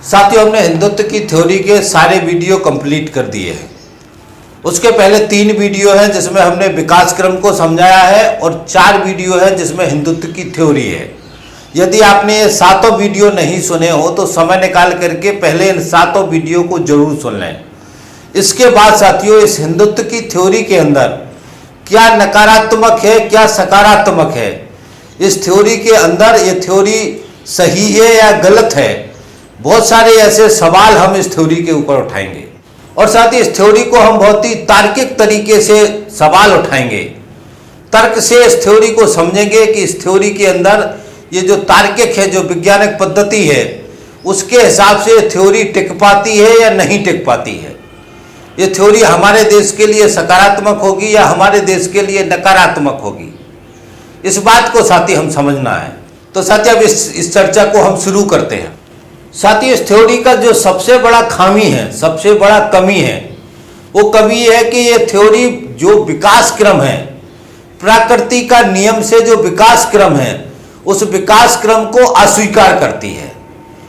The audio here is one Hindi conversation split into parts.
साथियों, हमने हिंदुत्व की थ्योरी के सारे वीडियो कंप्लीट कर दिए हैं। उसके पहले 3 वीडियो हैं जिसमें हमने विकास क्रम को समझाया है और 4 वीडियो है जिसमें हिंदुत्व की थ्योरी है। यदि आपने ये 7 वीडियो नहीं सुने हो तो समय निकाल करके पहले इन 7 वीडियो को जरूर सुन लें। इसके बाद साथियों, इस हिंदुत्व की थ्योरी के अंदर क्या नकारात्मक है, क्या सकारात्मक है, इस थ्योरी के अंदर ये थ्योरी सही है या गलत है, बहुत सारे ऐसे सवाल हम इस थ्योरी के ऊपर उठाएंगे। और साथ ही इस थ्योरी को हम बहुत ही तार्किक तरीके से सवाल उठाएंगे, तर्क से इस थ्योरी को समझेंगे कि इस थ्योरी के अंदर ये जो तार्किक है, जो वैज्ञानिक पद्धति है, उसके हिसाब से थ्योरी टिक पाती है या नहीं टिक पाती है। ये थ्योरी हमारे देश के लिए सकारात्मक होगी या हमारे देश के लिए नकारात्मक होगी, इस बात को साथी हम समझना है। तो साथी अब इस चर्चा को हम शुरू करते हैं। साथी, इस थ्योरी का जो सबसे बड़ा खामी है, सबसे बड़ा कमी है, वो कमी है कि ये थ्योरी जो विकास क्रम है, प्रकृति का नियम से जो विकास क्रम है, उस विकास क्रम को अस्वीकार करती है,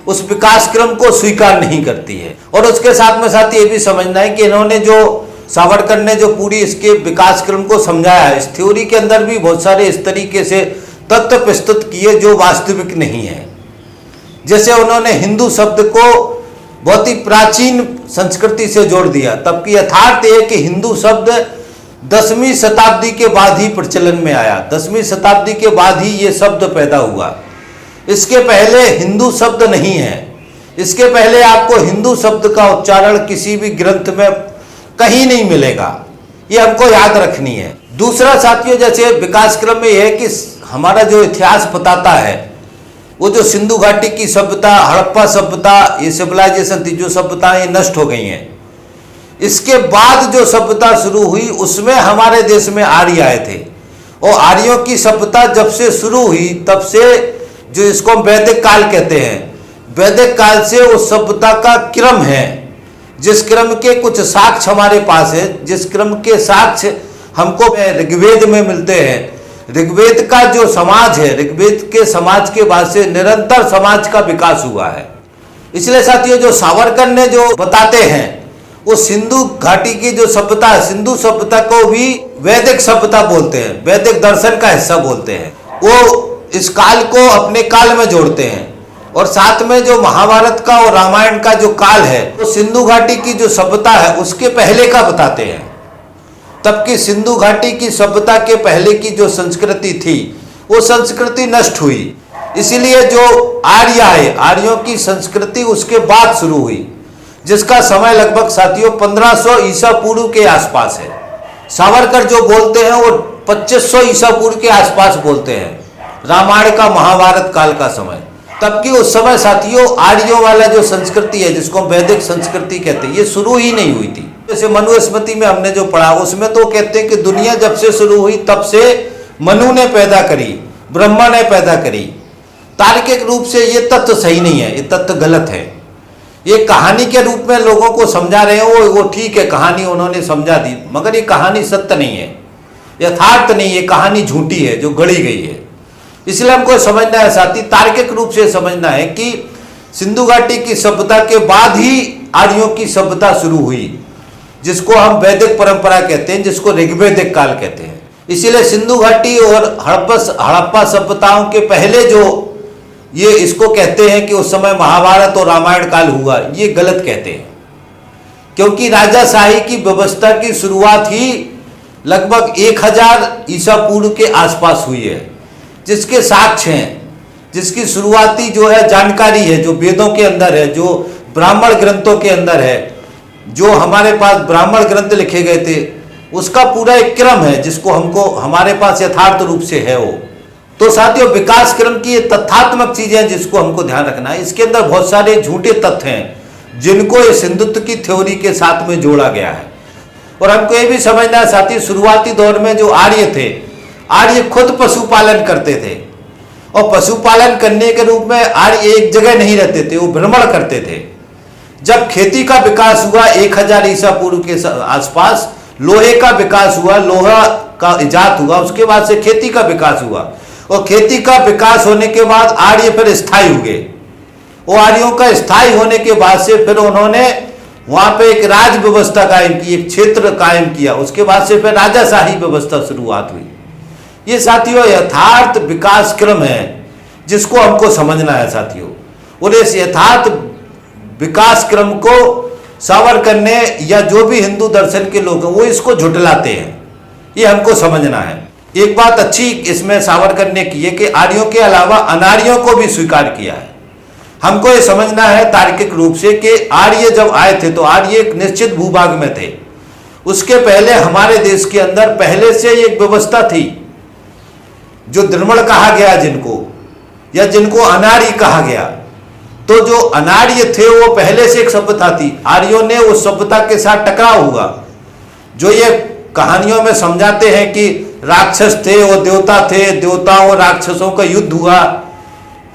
उस विकास क्रम को स्वीकार नहीं करती है। और उसके साथ में साथ ये भी समझना है कि इन्होंने जो सावरकर ने जो पूरी इसके विकास क्रम को समझाया है, इस थ्योरी के अंदर भी बहुत सारे इस तरीके से तथ्य प्रस्तुत किए जो वास्तविक नहीं है। जैसे उन्होंने हिंदू शब्द को बहुत ही प्राचीन संस्कृति से जोड़ दिया, तबकि यथार्थ है कि हिंदू शब्द 10वीं शताब्दी के बाद ही प्रचलन में आया। 10वीं शताब्दी के बाद ही ये शब्द पैदा हुआ। इसके पहले हिंदू शब्द नहीं है। इसके पहले आपको हिंदू शब्द का उच्चारण किसी भी ग्रंथ में कहीं नहीं मिलेगा, ये हमको याद रखनी है। दूसरा साथियों, जैसे विकास क्रम में यह है कि हमारा जो इतिहास बताता है, वो जो सिंधु घाटी की सभ्यता, हड़प्पा सभ्यता, ये सिविलाइजेशन थी, जो सभ्यता ये नष्ट हो गई हैं। इसके बाद जो सभ्यता शुरू हुई उसमें हमारे देश में आर्य आए थे, और आर्यों की सभ्यता जब से शुरू हुई तब से जो इसको हम वैदिक काल कहते हैं, वैदिक काल से उस सभ्यता का क्रम है, जिस क्रम के कुछ साक्ष्य हमारे पास है, जिस क्रम के साक्ष्य हमको ऋग्वेद में मिलते हैं। ऋग्वेद का जो समाज है, ऋग्वेद के समाज के बाद से निरंतर समाज का विकास हुआ है। इसलिए साथियों, जो सावरकर ने जो बताते हैं, वो सिंधु घाटी की जो सभ्यता है, सिंधु सभ्यता को भी वैदिक सभ्यता बोलते हैं, वैदिक दर्शन का हिस्सा बोलते हैं। वो इस काल को अपने काल में जोड़ते हैं। और साथ में जो महाभारत का और रामायण का जो काल है, वो सिंधु घाटी की जो सभ्यता है उसके पहले का बताते हैं। तब की सिंधु घाटी की सभ्यता के पहले की जो संस्कृति थी, वो संस्कृति नष्ट हुई। इसीलिए जो आर्य आए, आर्यों की संस्कृति उसके बाद शुरू हुई, जिसका समय लगभग साथियों 1500 ईसा पूर्व के आसपास है। सावरकर जो बोलते हैं वो 2500 ईसा पूर्व के आसपास बोलते हैं, रामायण का, महाभारत काल का समय। तब की उस समय साथियों आर्यों वाला जो संस्कृति है, जिसको वैदिक संस्कृति कहते हैं, ये शुरू ही नहीं हुई थी। जैसे मनुस्मृति में हमने जो पढ़ा, उसमें तो कहते हैं कि दुनिया जब से शुरू हुई तब से मनु ने पैदा करी, ब्रह्मा ने पैदा करी। तार्किक रूप से ये तथ्य सही नहीं है, ये तथ्य गलत है। ये कहानी के रूप में लोगों को समझा रहे हो, वो ठीक है, कहानी उन्होंने समझा दी, मगर ये कहानी सत्य नहीं है, यथार्थ नहीं, ये कहानी झूठी है जो गढ़ी गई है। इसलिए हमको समझना है साथी, तार्किक रूप से समझना है कि सिंधु घाटी की सभ्यता के बाद ही आर्यों की सभ्यता शुरू हुई, जिसको हम वैदिक परंपरा कहते हैं, जिसको ऋग्वेदिक काल कहते हैं। इसीलिए सिंधु घाटी और हड़प्पा सभ्यताओं के पहले जो ये इसको कहते हैं कि उस समय महाभारत और रामायण काल हुआ, ये गलत कहते हैं। क्योंकि राजाशाही की व्यवस्था की शुरुआत ही लगभग 1000 ईसा पूर्व के आसपास हुई है, जिसके साक्ष्य हैं, जिसकी शुरुआती जो है जानकारी है, जो वेदों के अंदर है, जो ब्राह्मण ग्रंथों के अंदर है, जो हमारे पास ब्राह्मण ग्रंथ लिखे गए थे, उसका पूरा एक क्रम है, जिसको हमको हमारे पास यथार्थ रूप से है वो। तो साथियों, विकास क्रम की ये तथ्यात्मक चीजें, जिसको हमको ध्यान रखना है। इसके अंदर बहुत सारे झूठे तथ्य हैं जिनको इस हिंदुत्व की थ्योरी के साथ में जोड़ा गया है। और हमको ये भी समझना है साथी, शुरुआती दौर में जो आर्य थे, आर्य खुद पशुपालन करते थे, और पशुपालन करने के रूप में आर्य एक जगह नहीं रहते थे, वो भ्रमण करते थे। जब खेती का विकास हुआ 1000 ईसा पूर्व के आसपास, लोहे का विकास हुआ, लोहा का इजाद हुआ, उसके बाद से खेती का विकास हुआ, और खेती का विकास होने के बाद आर्य फिर स्थायी हुए। वो आर्यों का स्थायी होने के बाद से फिर उन्होंने वहां पे एक राज व्यवस्था कायम की, एक क्षेत्र कायम किया। उसके बाद से फिर राजाशाही व्यवस्था शुरुआत हुई। ये साथियों यथार्थ विकास क्रम है जिसको हमको समझना है साथियों। और इस यथार्थ विकास क्रम को सावरकर ने या जो भी हिंदू दर्शन के लोग हैं वो इसको झुठलाते हैं, ये हमको समझना है। एक बात अच्छी इसमें सावरकर ने की है कि आर्यों के अलावा अनार्यों को भी स्वीकार किया है। हमको ये समझना है तार्किक रूप से कि आर्य जब आए थे तो आर्य एक निश्चित भूभाग में थे। उसके पहले हमारे देश के अंदर पहले से एक व्यवस्था थी जो द्रमण कहा गया जिनको, या जिनको अनार्य कहा गया। तो जो अनार्य थे वो पहले से एक सभ्यता थी, आर्यों ने उस सभ्यता के साथ टकराव हुआ। जो ये कहानियों में समझाते हैं कि राक्षस थे वो देवता थे, देवताओं और राक्षसों का युद्ध हुआ,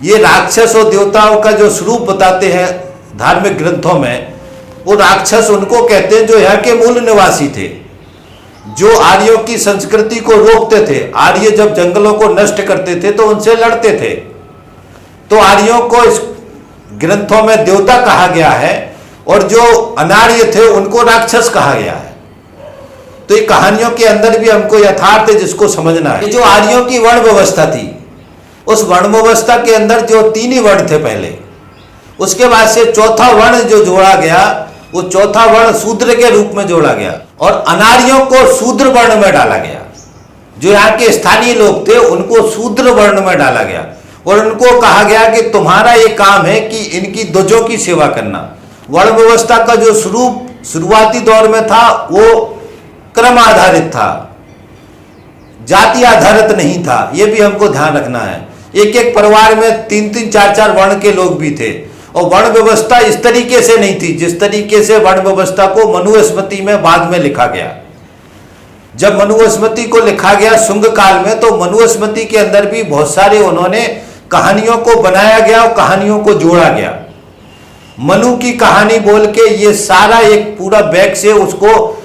ये राक्षस और देवताओं का जो स्वरूप बताते हैं धार्मिक ग्रंथों में, वो राक्षस उनको कहते हैं जो यहाँ के मूल निवासी थे, जो आर्यों की संस्कृति को रोकते थे। आर्य जब जंगलों को नष्ट करते थे तो उनसे लड़ते थे। तो आर्यों को इस ग्रंथों में देवता कहा गया है और जो अनार्य थे उनको राक्षस कहा गया है। तो ये कहानियों के अंदर भी हमको यथार्थ है जिसको समझना है। जो आर्यों की वर्ण व्यवस्था थी, उस वर्ण व्यवस्था के अंदर जो 3 ही वर्ण थे पहले, उसके बाद से चौथा वर्ण जो जोड़ा गया, वो चौथा वर्ण शूद्र के रूप में जोड़ा गया और अनार्यों को शूद्र वर्ण में डाला गया। जो यहाँ के स्थानीय लोग थे उनको शूद्र वर्ण में डाला गया और उनको कहा गया कि तुम्हारा ये काम है कि इनकी ध्वजों की सेवा करना। वर्ण व्यवस्था का जो स्वरूप शुरुआती दौर में था वो क्रम आधारित था, जाति आधारित नहीं था। ये भी हमको ध्यान रखना है। एक एक परिवार में 3-3, 4-4 वर्ण के लोग भी थे और वर्ण व्यवस्था इस तरीके से नहीं थी जिस तरीके से वर्ण व्यवस्था को मनुस्मृति में बाद में लिखा गया। जब मनुस्मृति को लिखा गया शुंग काल में, तो मनुस्मृति के अंदर भी बहुत सारे उन्होंने कहानियों को बनाया गया और कहानियों को जोड़ा गया। मनु की कहानी बोल के ये सारा एक पूरा बैग से उसको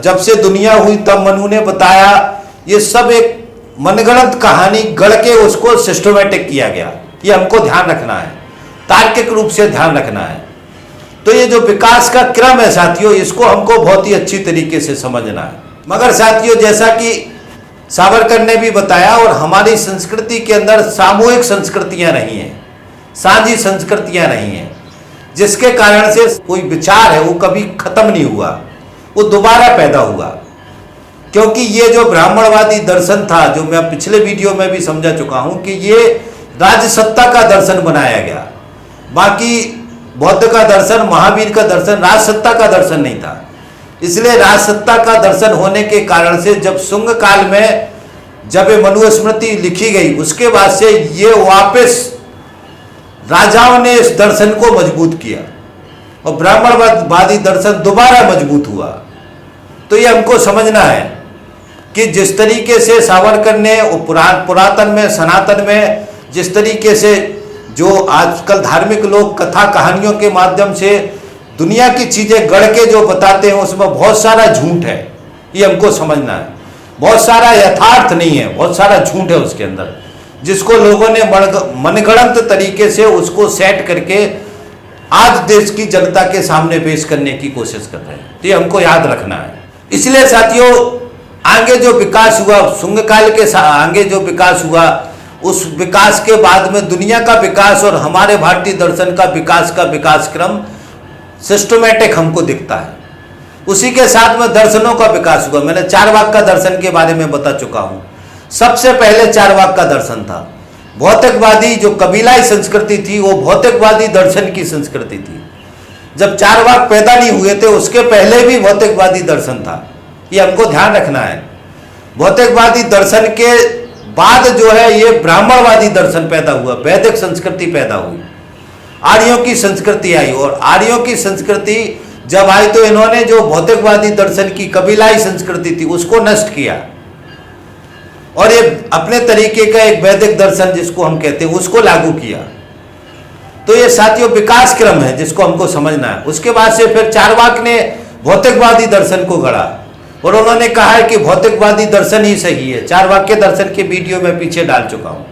जब से दुनिया हुई तब मनु ने बताया, ये सब एक मनगढ़ंत कहानी गढ़ के उसको सिस्टमेटिक किया गया। ये हमको ध्यान रखना है, तार्किक रूप से ध्यान रखना है। तो ये जो विकास का क्रम है साथियों, इसको हमको बहुत ही अच्छी तरीके से समझना है। मगर साथियों जैसा कि सावरकर ने भी बताया, और हमारी संस्कृति के अंदर सामूहिक संस्कृतियां रही हैं, साझी संस्कृतियां रही हैं, जिसके कारण से कोई विचार है वो कभी खत्म नहीं हुआ, वो दोबारा पैदा हुआ। क्योंकि ये जो ब्राह्मणवादी दर्शन था, जो मैं पिछले वीडियो में भी समझा चुका हूं कि ये राजसत्ता का दर्शन बनाया गया। बाकी बौद्ध का दर्शन, महावीर का दर्शन राजसत्ता का दर्शन नहीं था। इसलिए राजसत्ता का दर्शन होने के कारण से जब शुंग काल में जब ये मनुस्मृति लिखी गई, उसके बाद से ये वापस राजाओं ने इस दर्शन को मजबूत किया और ब्राह्मणवादी दर्शन दोबारा मजबूत हुआ। तो ये हमको समझना है कि जिस तरीके से सावरकर ने पुरातन में, सनातन में, जिस तरीके से जो आजकल धार्मिक लोग कथा कहानियों के माध्यम से दुनिया की चीजें गढ़ के जो बताते हैं, उसमें बहुत सारा झूठ है। ये हमको समझना है। बहुत सारा यथार्थ नहीं है, बहुत सारा झूठ है उसके अंदर, जिसको लोगों ने मनगढ़ंत तरीके से उसको सेट करके आज देश की जनता के सामने पेश करने की कोशिश कर रहे हैं। तो ये हमको याद रखना है। इसलिए साथियों आगे जो विकास हुआ, शुंग काल के आगे जो विकास हुआ, उस विकास के बाद में दुनिया का विकास और हमारे भारतीय दर्शन का विकास क्रम सिस्टमेटिक हमको दिखता है। उसी के साथ में दर्शनों का विकास हुआ। मैंने चारवाक का दर्शन के बारे में बता चुका हूं। सबसे पहले चारवाक का दर्शन था। भौतिकवादी जो कबीलाई संस्कृति थी वो भौतिकवादी दर्शन की संस्कृति थी। जब चारवाक पैदा नहीं हुए थे उसके पहले भी भौतिकवादी दर्शन था। ये हमको ध्यान रखना है। भौतिकवादी दर्शन के बाद जो है ये ब्राह्मणवादी दर्शन पैदा हुआ, वैदिक संस्कृति पैदा हुई, आर्यों की संस्कृति आई। और आर्यों की संस्कृति जब आई तो इन्होंने जो भौतिकवादी दर्शन की कबीलाई संस्कृति थी उसको नष्ट किया और ये अपने तरीके का एक वैदिक दर्शन जिसको हम कहते हैं उसको लागू किया। तो ये साथियों विकास क्रम है जिसको हमको समझना है। उसके बाद से फिर चारवाक ने भौतिकवादी दर्शन को गढ़ा और उन्होंने कहा है कि भौतिकवादी दर्शन ही सही है। चारवाक के दर्शन के वीडियो में पीछे डाल चुका हूं।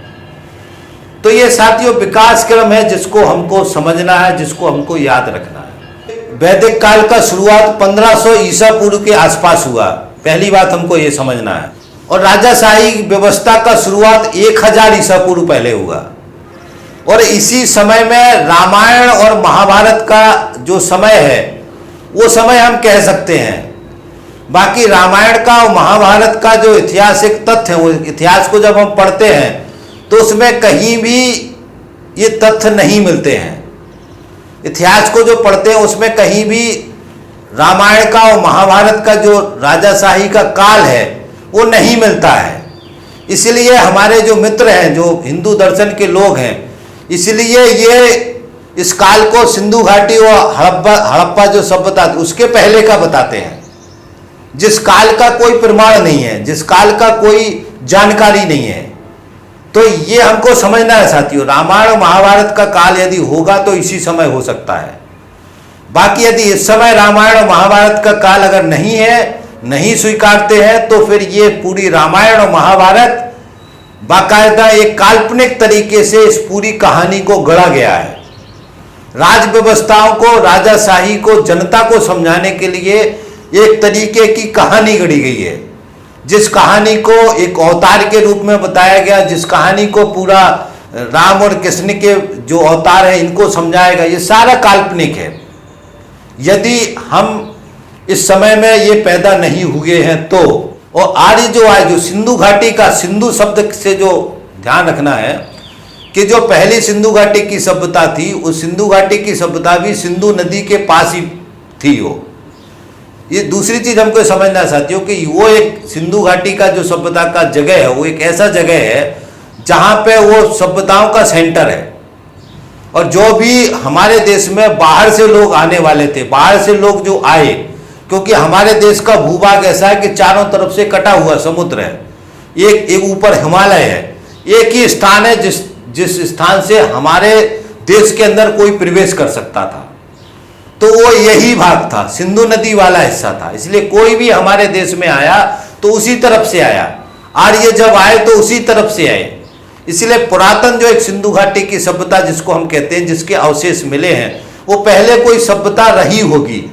तो ये साथियों विकास क्रम है जिसको हमको समझना है, जिसको हमको याद रखना है। वैदिक काल का शुरुआत 1500 ईसा पूर्व के आसपास हुआ, पहली बात हमको ये समझना है। और राजाशाही व्यवस्था का शुरुआत 1000 ईसा पूर्व पहले हुआ। और इसी समय में रामायण और महाभारत का जो समय है वो समय हम कह सकते हैं। बाकी रामायण का और महाभारत का जो ऐतिहासिक तथ्य है, वो इतिहास को जब हम पढ़ते हैं तो उसमें कहीं भी ये तथ्य नहीं मिलते हैं। इतिहास को जो पढ़ते हैं उसमें कहीं भी रामायण का और महाभारत का जो राजाशाही का काल है वो नहीं मिलता है। इसलिए हमारे जो मित्र हैं, जो हिंदू दर्शन के लोग हैं, इसलिए ये इस काल को सिंधु घाटी और हड़प्पा जो सभ्यता उसके पहले का बताते हैं, जिस काल का कोई प्रमाण नहीं है, जिस काल का कोई जानकारी नहीं है। तो ये हमको समझना है साथियों, रामायण और महाभारत का काल यदि होगा तो इसी समय हो सकता है। बाकी यदि इस समय रामायण और महाभारत का काल अगर नहीं है, नहीं स्वीकारते हैं, तो फिर ये पूरी रामायण और महाभारत बाकायदा एक काल्पनिक तरीके से इस पूरी कहानी को गढ़ा गया है। राज व्यवस्थाओं को, राजाशाही को जनता को समझाने के लिए एक तरीके की कहानी गढ़ी गई है, जिस कहानी को एक अवतार के रूप में बताया गया, जिस कहानी को पूरा राम और कृष्ण के जो अवतार है इनको समझाया गया, ये सारा काल्पनिक है। यदि हम इस समय में ये पैदा नहीं हुए हैं तो, और आर्य जो आए, जो सिंधु घाटी का, सिंधु शब्द से जो ध्यान रखना है कि जो पहली सिंधु घाटी की सभ्यता थी, उस सिंधु घाटी की सभ्यता भी सिंधु नदी के पास ही थी। वो ये दूसरी चीज हमको समझना है साथियों कि वो एक सिंधु घाटी का जो सभ्यता का जगह है वो एक ऐसा जगह है जहां पे वो सभ्यताओं का सेंटर है। और जो भी हमारे देश में बाहर से लोग आने वाले थे, बाहर से लोग जो आए, क्योंकि हमारे देश का भूभाग ऐसा है कि चारों तरफ से कटा हुआ समुद्र है, एक ऊपर हिमालय है, एक ही स्थान है जिस स्थान से हमारे देश के अंदर कोई प्रवेश कर सकता था, तो वो यही भाग था, सिंधु नदी वाला हिस्सा था। इसलिए कोई भी हमारे देश में आया तो उसी तरफ से आया, आर्य जब आए तो उसी तरफ से आए। इसलिए पुरातन जो एक सिंधु घाटी की सभ्यता जिसको हम कहते हैं, जिसके अवशेष मिले हैं, वो पहले कोई सभ्यता रही होगी।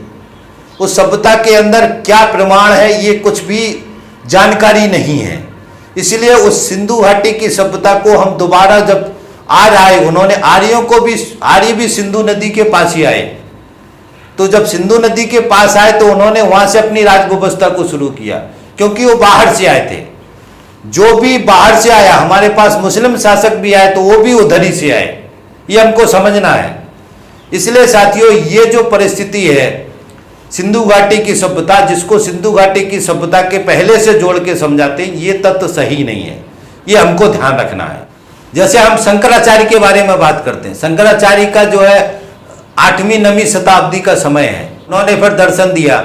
उस सभ्यता के अंदर क्या प्रमाण है ये कुछ भी जानकारी नहीं है। इसलिए उस सिंधु घाटी की सभ्यता को हम दोबारा जब आर्य आए, उन्होंने आर्य भी सिंधु नदी के पास ही आए। तो जब सिंधु नदी के पास आए तो उन्होंने वहां से अपनी राज व्यवस्था को शुरू किया, क्योंकि वो बाहर से आए थे। जो भी बाहर से आया, हमारे पास मुस्लिम शासक भी आए तो वो भी उधर ही से आए, ये हमको समझना है। इसलिए साथियों ये जो परिस्थिति है सिंधु घाटी की सभ्यता, जिसको सिंधु घाटी की सभ्यता के पहले से जोड़ के समझाते हैं, ये तत्व सही नहीं है, ये हमको ध्यान रखना है। जैसे हम शंकराचार्य के बारे में बात करते हैं, शंकराचार्य का जो है 8वीं 9वीं शताब्दी का समय है। उन्होंने फिर दर्शन दिया,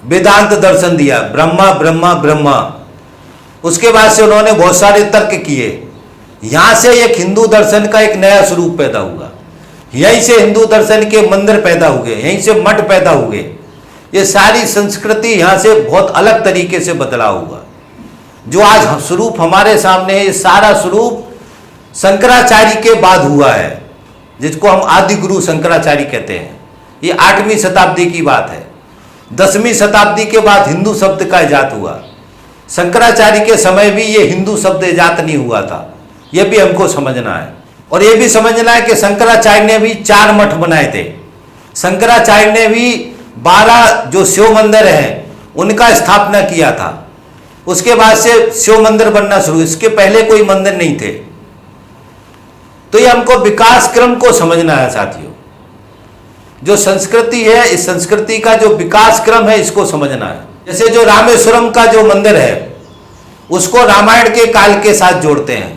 वेदांत दर्शन दिया, ब्रह्मा ब्रह्मा ब्रह्मा। उसके बाद से उन्होंने बहुत सारे तर्क किए। यहाँ से एक हिंदू दर्शन का एक नया स्वरूप पैदा हुआ, यहीं से हिंदू दर्शन के मंदिर पैदा हुए, यहीं से मठ पैदा हुए। ये सारी संस्कृति यहाँ से बहुत अलग तरीके से बदलाव हुआ। जो आज स्वरूप हमारे सामने है, ये सारा स्वरूप शंकराचार्य के बाद हुआ है, जिसको हम आदि गुरु शंकराचार्य कहते हैं। ये 8वीं शताब्दी की बात है। 10वीं शताब्दी के बाद हिंदू शब्द का इजाद हुआ। शंकराचार्य के समय भी ये हिंदू शब्द इजाद नहीं हुआ था, ये भी हमको समझना है। और ये भी समझना है कि शंकराचार्य ने भी 4 मठ बनाए थे। शंकराचार्य ने भी 12 जो शिव मंदिर हैं उनका स्थापना किया था। उसके बाद से शिव मंदिर बनना शुरू, इसके पहले कोई मंदिर नहीं थे। तो ये हमको विकास क्रम को समझना है साथियों। जो संस्कृति है, इस संस्कृति का जो विकास क्रम है इसको समझना है। जैसे जो रामेश्वरम का जो मंदिर है उसको रामायण के काल के साथ जोड़ते हैं,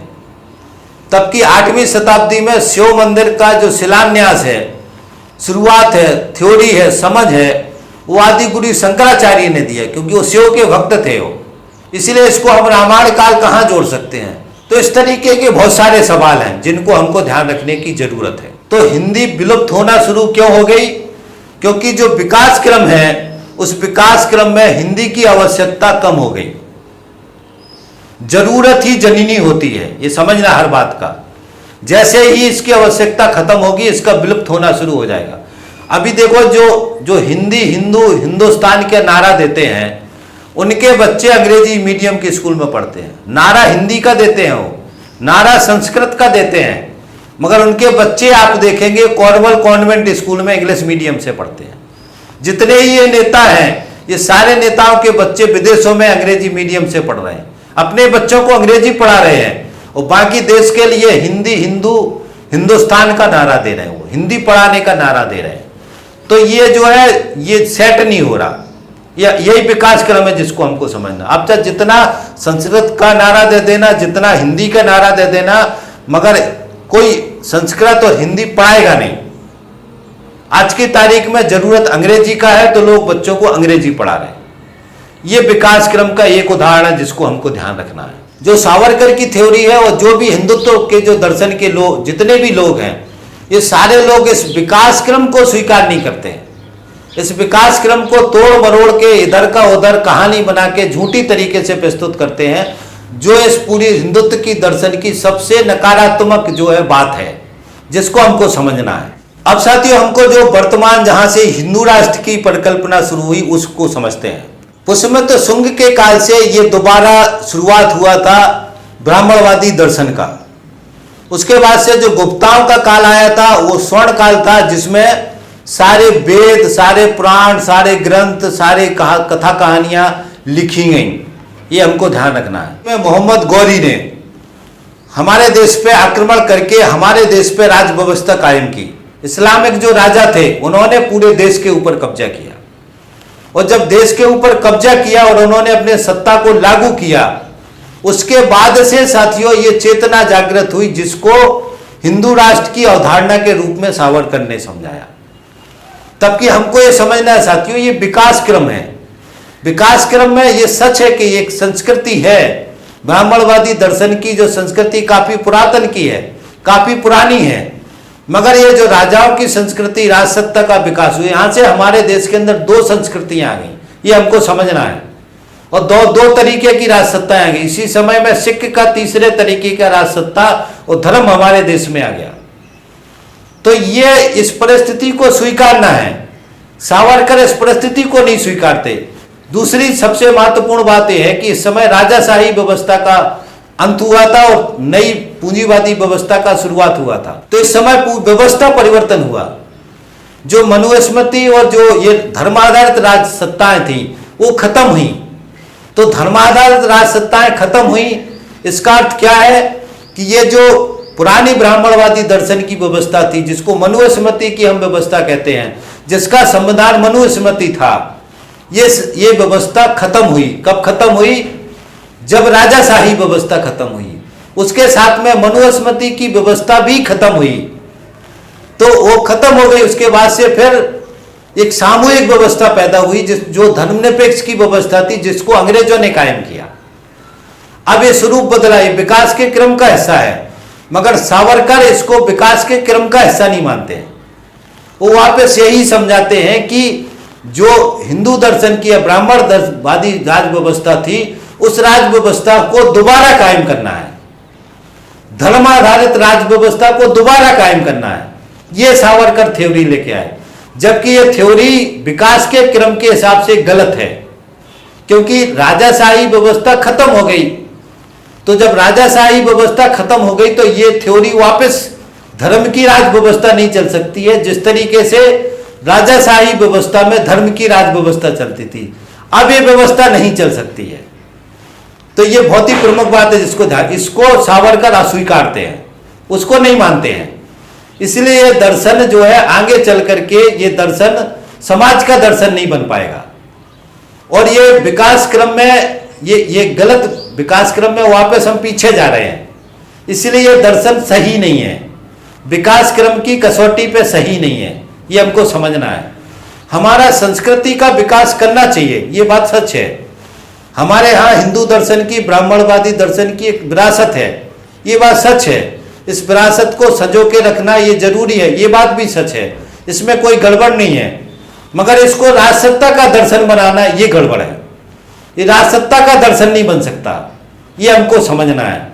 तब की 8वीं शताब्दी में शिव मंदिर का जो शिलान्यास है, शुरुआत है, थ्योरी है, समझ है, वो आदि गुरु शंकराचार्य ने दिया, क्योंकि वो शिव के भक्त थे वो। इसलिए इसको हम रामायण काल कहाँ जोड़ सकते हैं? तो इस तरीके के बहुत सारे सवाल हैं जिनको हमको ध्यान रखने की जरूरत है। तो हिंदी विलुप्त होना शुरू क्यों हो गई? क्योंकि जो विकास क्रम है उस विकास क्रम में हिंदी की आवश्यकता कम हो गई। जरूरत ही जननी होती है, ये समझना हर बात का। जैसे ही इसकी आवश्यकता खत्म होगी, इसका विलुप्त होना शुरू हो जाएगा। अभी देखो, जो हिंदी हिंदू हिंदुस्तान के नारा देते हैं, उनके बच्चे अंग्रेजी मीडियम के स्कूल में पढ़ते हैं। नारा हिंदी का देते हैं, वो नारा संस्कृत का देते हैं, मगर उनके बच्चे आप देखेंगे कॉर्बल कॉन्वेंट स्कूल में इंग्लिश मीडियम से पढ़ते हैं। जितने ही ये नेता हैं, ये सारे नेताओं के बच्चे विदेशों में अंग्रेजी मीडियम से पढ़ रहे हैं, अपने बच्चों को अंग्रेजी पढ़ा रहे हैं, और बाकी देश के लिए हिंदी हिंदू हिंदुस्तान का नारा दे रहे हैं, वो हिंदी पढ़ाने का नारा दे रहे हैं। तो ये जो है, ये सेट नहीं हो रहा। यही विकास क्रम है जिसको हमको समझना। अब तक जितना संस्कृत का नारा दे देना, जितना हिंदी का नारा दे देना, मगर कोई संस्कृत और हिंदी पढ़ाएगा नहीं। आज की तारीख में जरूरत अंग्रेजी का है, तो लोग बच्चों को अंग्रेजी पढ़ा रहे हैं। ये विकास क्रम का एक उदाहरण है जिसको हमको ध्यान रखना है। जो सावरकर की थ्योरी है, और जो भी हिंदुत्व के जो दर्शन के लोग, जितने भी लोग हैं, ये सारे लोग इस विकास क्रम को स्वीकार नहीं करते हैं। इस विकास क्रम को तोड़ मरोड़ के इधर का उधर कहानी बना के झूठी तरीके से प्रस्तुत करते हैं, जो इस पूरी हिंदुत्व की दर्शन की सबसे नकारात्मक जो है बात है, जिसको हमको समझना है। अब साथियों, हमको जो वर्तमान जहां से हिंदू राष्ट्र की परिकल्पना शुरू हुई उसको समझते हैं। पुष्यमित्र शुंग के काल से ये दोबारा शुरुआत हुआ था ब्राह्मणवादी दर्शन का। उसके बाद से जो गुप्ताओं का काल आया था, वो स्वर्ण काल था, जिसमें सारे वेद, सारे पुराण, सारे ग्रंथ, सारे कथा कहानियां लिखी गई। ये हमको ध्यान रखना है। मोहम्मद गौरी ने हमारे देश पे आक्रमण करके हमारे देश पे राज व्यवस्था कायम की। इस्लामिक जो राजा थे, उन्होंने पूरे देश के ऊपर कब्जा किया, और जब देश के ऊपर कब्जा किया और उन्होंने अपने सत्ता को लागू किया, उसके बाद से साथियों ये चेतना जागृत हुई, जिसको हिंदू राष्ट्र की अवधारणा के रूप में सावरकर ने समझाया। तब कि हमको ये समझना है साथियों, ये विकास क्रम है। विकास क्रम में ये सच है कि एक संस्कृति है, ब्राह्मणवादी दर्शन की जो संस्कृति काफी पुरातन की है, काफी पुरानी है, मगर ये जो राजाओं की संस्कृति, राजसत्ता का विकास हुआ, यहां से हमारे देश के अंदर दो संस्कृतियां आ गई। ये हमको समझना है, और दो तरीके की राजसत्ता आ गई। इसी समय में सिख का तीसरे तरीके का राजसत्ता और धर्म हमारे देश में आ गया। तो ये इस परिस्थिति को स्वीकारना है। सावरकर इस परिस्थिति को नहीं स्वीकारते। दूसरी सबसे महत्वपूर्ण बात यह है कि इस समय राजाशाही व्यवस्था का अंत हुआ था और नई पूंजीवादी व्यवस्था का शुरुआत हुआ था। तो इस समय व्यवस्था परिवर्तन हुआ। जो मनुस्मृति और जो ये धर्माधारित राज सत्ताएं थी, वो खत्म हुई। तो धर्माधारित राज सत्ताएं खत्म हुई, इसका अर्थ क्या है कि ये जो पुरानी ब्राह्मणवादी दर्शन की व्यवस्था थी, जिसको मनुस्मृति की हम व्यवस्था कहते हैं, जिसका संविधान मनुस्मृति था, ये व्यवस्था खत्म हुई। कब खत्म हुई? जब राजाशाही व्यवस्था खत्म हुई। उसके साथ में मनुस्मृति की व्यवस्था भी खत्म हुई। तो वो खत्म हो गई। उसके बाद से फिर एक सामूहिक व्यवस्था पैदा हुई, जो धर्मनिरपेक्ष की व्यवस्था थी, जिसको अंग्रेजों ने कायम किया। अब ये स्वरूप बदला, ये विकास के क्रम का हिस्सा है, मगर सावरकर इसको विकास के क्रम का हिस्सा नहीं मानते हैं। वो वापस यही समझाते हैं कि जो हिंदू दर्शन की ब्राह्मणवादी राज व्यवस्था थी, उस राज व्यवस्था को दोबारा कायम करना है, धर्माधारित राज व्यवस्था को दोबारा कायम करना है। ये सावरकर थ्योरी लेके आए, जबकि ये थ्योरी विकास के क्रम के हिसाब से गलत है, क्योंकि राजाशाही व्यवस्था खत्म हो गई। तो जब राजाशाही व्यवस्था खत्म हो गई, तो ये थ्योरी वापस धर्म की राज व्यवस्था नहीं चल सकती है, जिस तरीके से राजाशाही व्यवस्था में धर्म की राज व्यवस्था चलती थी। अब ये व्यवस्था नहीं चल सकती है। तो ये बहुत ही प्रमुख बात है, इसको सावरकर अस्वीकारते हैं, उसको नहीं मानते हैं। इसलिए ये दर्शन जो है आगे चल करके ये दर्शन समाज का दर्शन नहीं बन पाएगा, और ये विकास क्रम में ये गलत विकास क्रम में वापस हम पीछे जा रहे हैं। इसलिए ये दर्शन सही नहीं है, विकास क्रम की कसौटी पे सही नहीं है। ये हमको समझना है। हमारा संस्कृति का विकास करना चाहिए, ये बात सच है। हमारे यहाँ हिंदू दर्शन की, ब्राह्मणवादी दर्शन की एक विरासत है, ये बात सच है। इस विरासत को संजो के रखना ये जरूरी है, ये बात भी सच है, इसमें कोई गड़बड़ नहीं है। मगर इसको राजसत्ता का दर्शन बनाना ये गड़बड़ है। ये राजसत्ता का दर्शन नहीं बन सकता, ये हमको समझना है।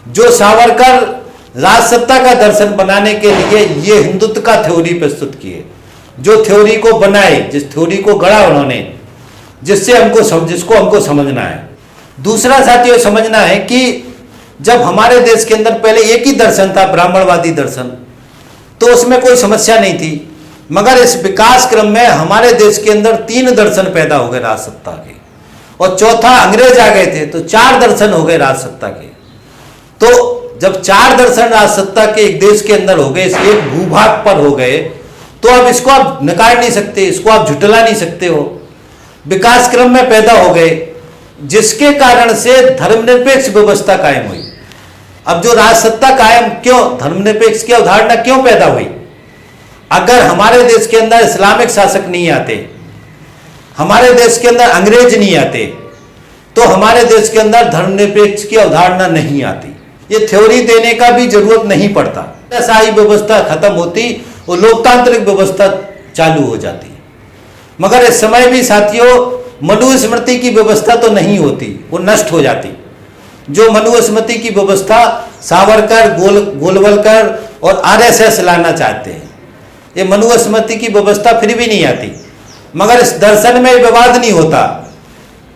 जो सावरकर राजसत्ता का दर्शन बनाने के लिए ये हिंदुत्व का थ्योरी प्रस्तुत की है। जो थ्योरी को बनाए, जिस थ्योरी को गढ़ा उन्होंने, जिसको हमको समझना है। दूसरा साथियों समझना है कि जब हमारे देश के अंदर पहले एक ही दर्शन था, ब्राह्मणवादी दर्शन, तो उसमें कोई समस्या नहीं थी। मगर इस विकास क्रम में हमारे देश के अंदर 3 दर्शन पैदा हो गए राजसत्ता के, और चौथा अंग्रेज आ गए थे, तो 4 दर्शन हो गए राजसत्ता के। तो जब 4 दर्शन राजसत्ता के एक देश के अंदर हो गए, एक भूभाग पर हो गए, तो अब इसको आप नकार नहीं सकते, इसको आप झुटला नहीं सकते हो। विकास क्रम में पैदा हो गए, जिसके कारण से धर्मनिरपेक्ष व्यवस्था कायम हुई। अब जो राजसत्ता कायम क्यों, धर्मनिरपेक्ष की अवधारणा क्यों पैदा हुई? अगर हमारे देश के अंदर इस्लामिक शासक नहीं आते, हमारे देश के अंदर अंग्रेज नहीं आते, तो हमारे देश के अंदर धर्मनिरपेक्ष की अवधारणा नहीं आती। ये थ्योरी देने का भी जरूरत नहीं पड़ता। शाही व्यवस्था खत्म होती और लोकतांत्रिक व्यवस्था चालू हो जाती। मगर इस समय भी साथियों मनुस्मृति की व्यवस्था तो नहीं होती, वो नष्ट हो जाती। जो मनुस्मृति की व्यवस्था सावरकर, गोलवलकर और आरएसएस लाना चाहते हैं, ये मनुस्मृति की व्यवस्था फिर भी नहीं आती। मगर इस दर्शन में विवाद नहीं होता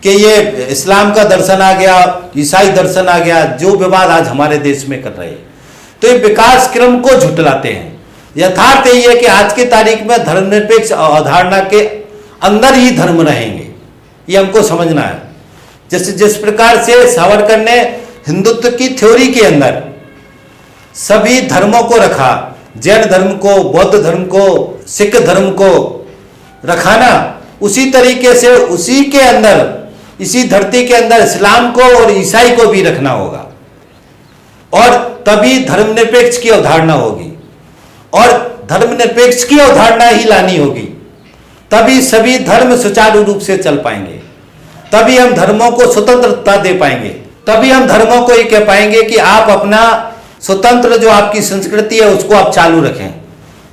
कि ये इस्लाम का दर्शन आ गया, ईसाई दर्शन आ गया, जो विवाद आज हमारे देश में कर रहे हैं। तो ये विकास क्रम को झुटलाते हैं। यथार्थ यही है कि आज की तारीख में धर्मनिरपेक्ष अवधारणा के अंदर ही धर्म रहेंगे, ये हमको समझना है। जिस प्रकार से सावरकर ने हिंदुत्व की थ्योरी के अंदर सभी धर्मों को रखा, जैन धर्म को, बौद्ध धर्म को, सिख धर्म को रखा ना, उसी तरीके से उसी के अंदर, इसी धरती के अंदर इस्लाम को और ईसाई को भी रखना होगा, और तभी धर्मनिरपेक्ष की अवधारणा होगी। और धर्मनिरपेक्ष की अवधारणा ही लानी होगी, तभी सभी धर्म सुचारू रूप से चल पाएंगे, तभी हम धर्मों को स्वतंत्रता दे पाएंगे, तभी हम धर्मों को ये कह पाएंगे कि आप अपना स्वतंत्र जो आपकी संस्कृति है उसको आप चालू रखें,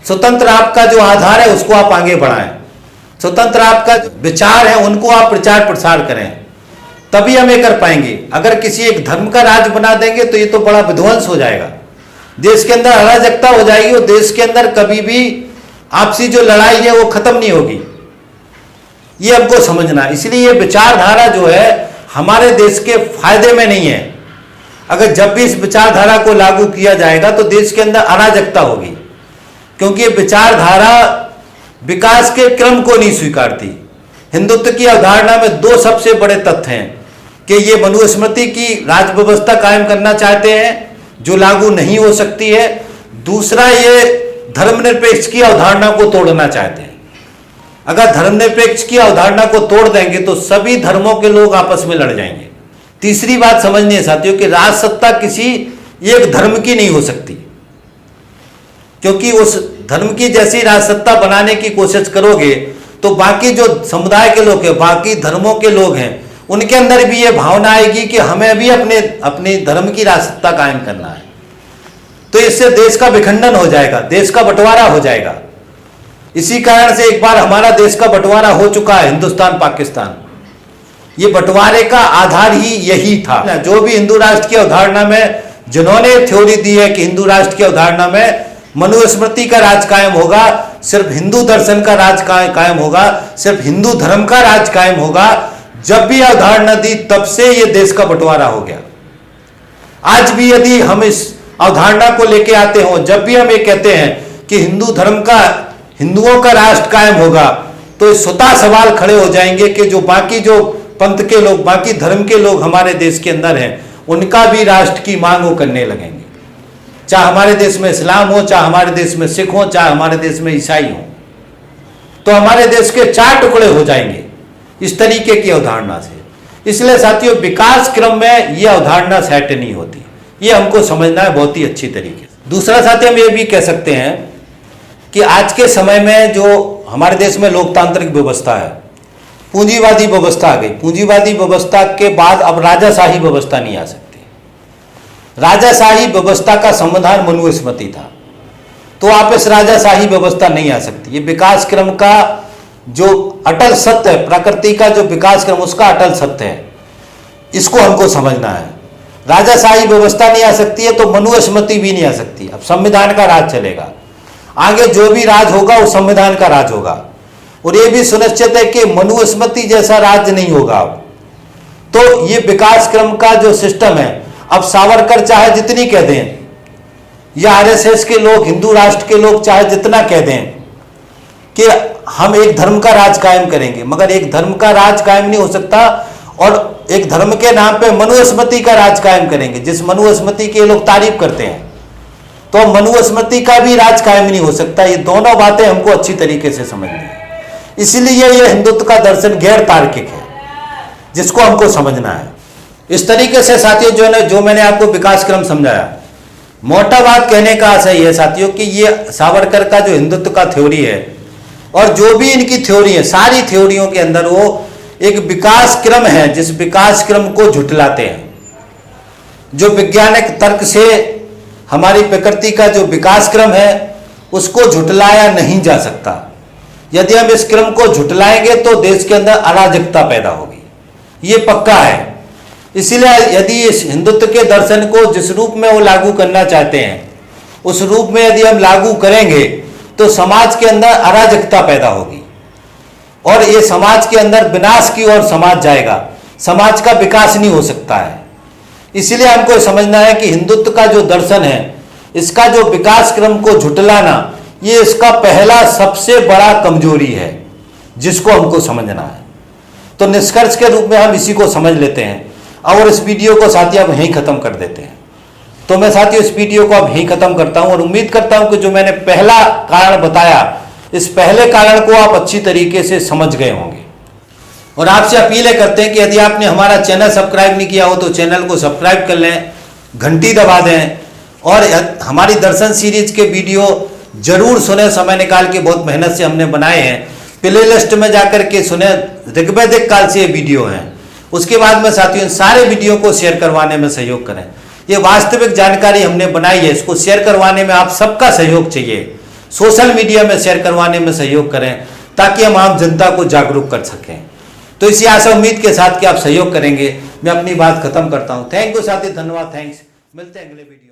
स्वतंत्र आपका जो आधार है उसको आप आगे बढ़ाएं, स्वतंत्र आपका विचार है उनको आप प्रचार प्रसार करें, तभी हम ये कर पाएंगे। अगर किसी एक धर्म का राज बना देंगे तो ये तो बड़ा विध्वंस हो जाएगा, देश के अंदर अराजकता हो जाएगी, और देश के अंदर कभी भी आपसी जो लड़ाई है वो खत्म नहीं होगी। ये हमको समझना है। इसलिए ये विचारधारा जो है हमारे देश के फायदे में नहीं है। अगर जब भी इस विचारधारा को लागू किया जाएगा तो देश के अंदर अराजकता होगी, क्योंकि ये विचारधारा विकास के क्रम को नहीं स्वीकारती। हिंदुत्व की अवधारणा में 2 सबसे बड़े तथ्य हैं कि ये मनुस्मृति की राज व्यवस्था कायम करना चाहते हैं जो लागू नहीं हो सकती है, दूसरा ये धर्मनिरपेक्ष की अवधारणा को तोड़ना चाहते हैं। अगर धर्मनिरपेक्ष की अवधारणा को तोड़ देंगे तो सभी धर्मों के लोग आपस में लड़ जाएंगे। तीसरी बात समझनी है साथियों कि राजसत्ता किसी एक धर्म की नहीं हो सकती, क्योंकि उस धर्म की जैसी राजसत्ता बनाने की कोशिश करोगे तो बाकी जो समुदाय के लोग हैं, बाकी धर्मों के लोग हैं, उनके अंदर भी ये भावना आएगी कि हमें भी अपने धर्म की राजसत्ता कायम करना है। तो इससे देश का विखंडन हो जाएगा, देश का बंटवारा हो जाएगा। इसी कारण से एक बार हमारा देश का बंटवारा हो चुका है, हिंदुस्तान पाकिस्तान। ये बंटवारे का आधार ही यही था। जो भी हिंदू राष्ट्र की अवधारणा में जिन्होंने थ्योरी दी है कि हिंदू राष्ट्र की अवधारणा में मनुस्मृति का राज कायम होगा, सिर्फ हिंदू दर्शन का राज कायम होगा, सिर्फ हिंदू धर्म का राज कायम होगा, जब भी अवधारणा दी तब से ये देश का बंटवारा हो गया। आज भी यदि हम इस अवधारणा को लेके आते हो, जब भी हम ये कहते हैं कि हिंदू धर्म का, हिंदुओं का राष्ट्र कायम होगा, तो स्वतः सवाल खड़े हो जाएंगे कि जो बाकी जो पंथ के लोग, बाकी धर्म के लोग हमारे देश के अंदर हैं, उनका भी राष्ट्र की मांग वो करने लगेंगे। चाहे हमारे देश में इस्लाम हो, चाहे हमारे देश में सिख हो, चाहे हमारे देश में ईसाई हो, तो हमारे देश के 4 टुकड़े हो जाएंगे इस तरीके की अवधारणा से। इसलिए साथियों विकास क्रम में यह अवधारणा सेट नहीं होती, ये हमको समझना है बहुत ही अच्छी तरीके से। दूसरा साथी हम ये भी कह सकते हैं कि आज के समय में जो हमारे देश में लोकतांत्रिक व्यवस्था है, पूंजीवादी व्यवस्था आ गई। पूंजीवादी व्यवस्था के बाद अब राजाशाही व्यवस्था नहीं आ सकती। राजाशाही व्यवस्था का संविधान मनुस्मृति था, तो आप इस राजाशाही व्यवस्था नहीं आ सकती। ये विकास क्रम का जो अटल सत्य है, प्रकृति का जो विकास क्रम उसका अटल सत्य है, इसको हमको समझना है। राजाशाही व्यवस्था नहीं आ सकती है तो मनुस्मृति भी नहीं आ सकती। अब संविधान का राज चलेगा, आगे जो भी राज होगा वो संविधान का राज होगा, और ये भी सुनिश्चित है कि मनुस्मृति जैसा राज नहीं होगा। अब तो ये विकास क्रम का जो सिस्टम है, अब सावरकर चाहे जितनी कह दें या आरएसएस के लोग, हिंदू राष्ट्र के लोग चाहे जितना कह दें कि हम एक धर्म का राज कायम करेंगे, मगर एक धर्म का राज कायम नहीं हो सकता और एक धर्म के नाम पे मनुस्मृति का राज कायम करेंगे, जिस मनुस्मृति के लोग तारीफ करते हैं, तो मनुस्मृति का भी राज कायम नहीं हो सकता। ये दोनों बातें हमको अच्छी तरीके से समझनी है। इसलिए ये हिंदुत्व का दर्शन गैर तार्किक है, जिसको हमको समझना है। इस तरीके से साथियों जो मैंने आपको विकास क्रम समझाया, मोटा बात कहने का आशय है साथियों कि ये सावरकर का जो हिंदुत्व का थ्योरी है और जो भी इनकी थ्योरी है, सारी थ्योरियों के अंदर वो एक विकास क्रम है, जिस विकास क्रम को झुठलाते हैं। जो वैज्ञानिक तर्क से हमारी प्रकृति का जो विकास क्रम है उसको झुठलाया नहीं जा सकता। यदि हम इस क्रम को झुठलाएंगे तो देश के अंदर अराजकता पैदा होगी, ये पक्का है। इसीलिए यदि इस हिंदुत्व के दर्शन को जिस रूप में वो लागू करना चाहते हैं उस रूप में यदि हम लागू करेंगे तो समाज के अंदर अराजकता पैदा होगी और ये समाज के अंदर विनाश की ओर समाज जाएगा, समाज का विकास नहीं हो सकता है। इसलिए हमको समझना है कि हिंदुत्व का जो दर्शन है, इसका जो विकास क्रम को झुठलाना, ये इसका पहला सबसे बड़ा कमजोरी है, जिसको हमको समझना है। तो निष्कर्ष के रूप में हम इसी को समझ लेते हैं और इस वीडियो को साथियों अब यहीं खत्म कर देते हैं। तो मैं साथियों इस वीडियो को अब यहीं खत्म करता हूं और उम्मीद करता हूं कि जो मैंने पहला कारण बताया, इस पहले कारण को आप अच्छी तरीके से समझ गए होंगे। और आपसे अपील करते हैं कि यदि आपने हमारा चैनल सब्सक्राइब नहीं किया हो तो चैनल को सब्सक्राइब कर लें, घंटी दबा दें और हमारी दर्शन सीरीज के वीडियो जरूर सुने। समय निकाल के बहुत मेहनत से हमने बनाए हैं, प्ले लिस्ट में जाकर के सुने, ऋग्वैदिक काल से ये वीडियो हैं। उसके बाद में साथियों सारे वीडियो को शेयर करवाने में सहयोग करें। ये वास्तविक जानकारी हमने बनाई है, इसको शेयर करवाने में आप सबका सहयोग चाहिए। सोशल मीडिया में शेयर करवाने में सहयोग करें ताकि हम आम जनता को जागरूक कर सकें। तो इसी आशा उम्मीद के साथ कि आप सहयोग करेंगे, मैं अपनी बात खत्म करता हूं। थैंक यू साथी, धन्यवाद, थैंक्स। मिलते हैं अगले वीडियो।